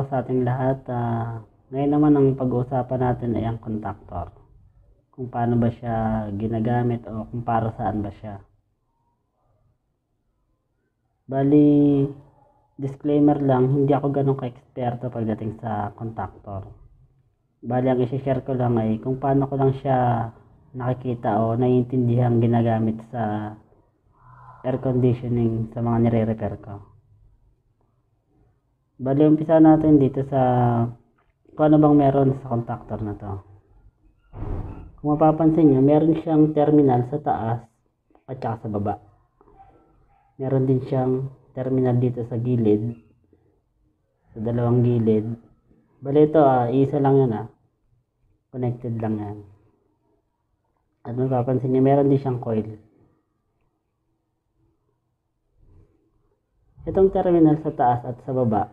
sa ating lahat. Ngayon naman ang pag-uusapan natin ay ang contactor. Kung paano ba siya ginagamit o kung para saan ba siya. Bali, disclaimer lang, hindi ako ganun ka-eksperto pagdating sa contactor. Bali, ang isi-share ko lang ay kung paano ko lang siya nakikita o naiintindihan ginagamit sa air conditioning sa mga nire-repair ko. Bali, umpisa natin dito sa kung ano bang meron sa contactor na to. Kung mapapansin nyo, meron siyang terminal sa taas at saka sa baba. Meron din siyang terminal dito sa gilid, sa dalawang gilid. Bali ito, isa lang yan connected lang yan. At mapapansin nyo, meron din siyang coil. Itong terminal sa taas at sa baba,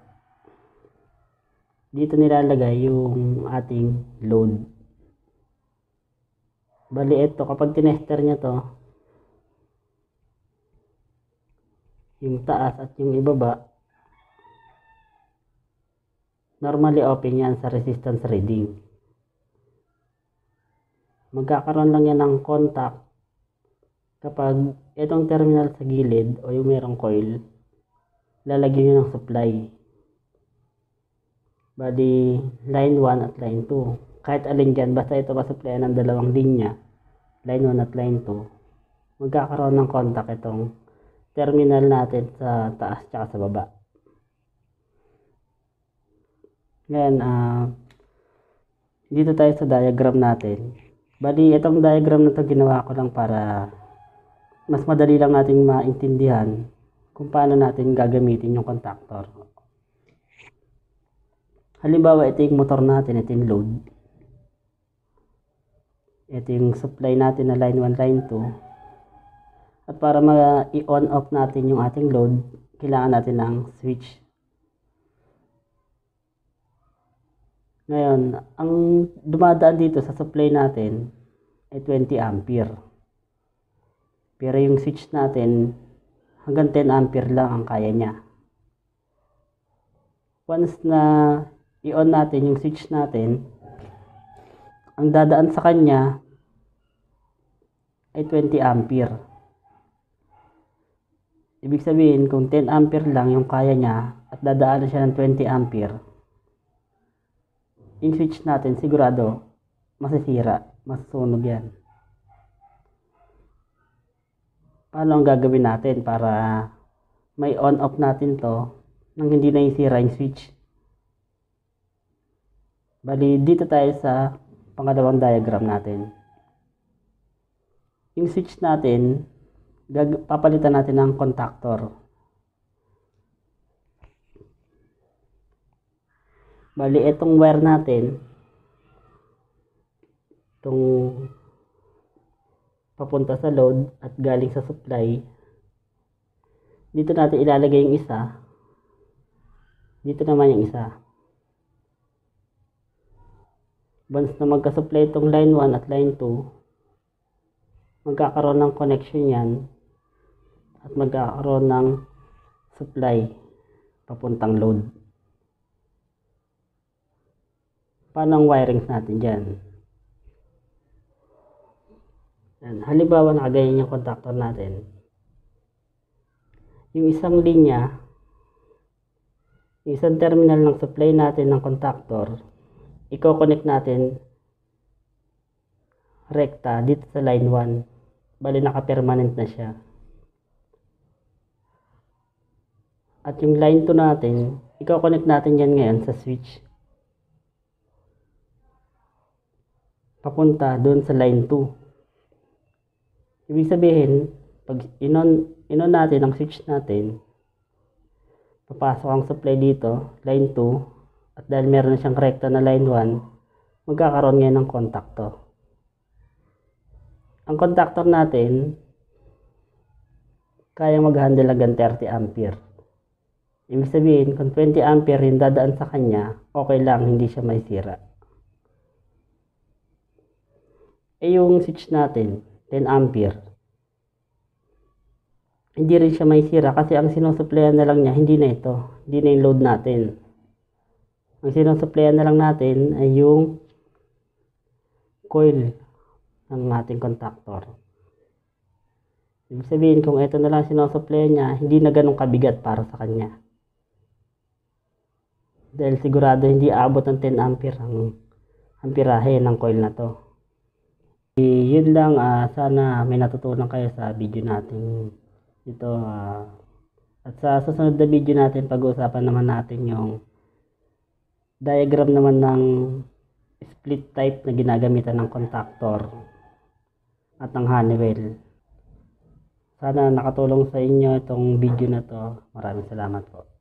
dito nilalagay yung ating load. Bali ito, kapag tinester nyo to, yung taas at yung ibaba, normally open yan sa resistance reading. Magkakaroon lang yan ng contact kapag itong terminal sa gilid o yung merong coil, lalagyan nyo ng supply. Bali, line 1 at line 2. Kahit alin dyan, basta ito masuplayan ng dalawang linya, line 1 at line 2, magkakaroon ng contact itong terminal natin sa taas at sa baba. Ngayon, dito tayo sa diagram natin. Bali, itong diagram na to ginawa ko lang para mas madali lang natin maintindihan kung paano natin gagamitin yung contactor. Halimbawa, ito yung motor natin, ito yung load. Ito yung supply natin na line 1, line 2. At para ma-on off natin yung ating load, kailangan natin ng switch. Ngayon, ang dumadaan dito sa supply natin ay 20 ampere. Pero yung switch natin, hanggang 10 ampere lang ang kaya niya. Once na i-on natin yung switch natin, ang dadaan sa kanya ay 20 ampere. Ibig sabihin, kung 10 ampere lang yung kaya niya at dadaan siya ng 20 ampere, yung switch natin sigurado masisira, masusunog yan. Paano ang gagawin natin para may on off natin to nang hindi na isira yung switch? Bali, dito tayo sa pangalawang diagram natin. Yung switch natin, papalitan natin ng contactor. Bali, itong wire natin, itong papunta sa load at galing sa supply, dito natin ilalagay yung isa, dito naman yung isa. Once na magka-supply itong line 1 at line 2, magkakaroon ng connection yan at magkakaroon ng supply papuntang load. Paano ang wirings natin dyan? Yan. Halimbawa, nakaganyan yung contactor natin. Yung isang linya, yung isang terminal ng supply natin ng contactor, i-connect natin rekta dito sa line 1. Bali, naka-permanent na siya. At yung line 2 natin, i-connect natin yan ngayon sa switch. Papunta doon sa line 2. Ibig sabihin, pag inon natin ang switch natin, papasok ang supply dito, line 2, at dahil meron na siyang rekta na line 1, magkakaroon ngayon ng contactor. Ang contactor natin, kaya mag-handle hanggang 30 ampere. Ibig sabihin, kung 20 ampere yung dadaan sa kanya, okay lang, hindi siya may sira. Yung switch natin, 10 ampere, hindi rin siya may sira kasi ang sinusuplayan na lang niya, hindi na ito, hindi na yung load natin. Ang sinusuplayan na lang natin ay yung coil ng ating contactor. Ibig sabihin, kung ito na lang sinusuplayan niya, hindi na ganun kabigat para sa kanya. Dahil sigurado hindi aabot ng 10 ampere ang amperahe ng coil na to. Yun lang, sana may natutunan kayo sa video natin ito. At sa susunod na video natin, pag-uusapan naman natin yung diagram naman ng split type na ginagamitan ng contactor at ng Honeywell. Sana nakatulong sa inyo itong video na to. Maraming salamat po.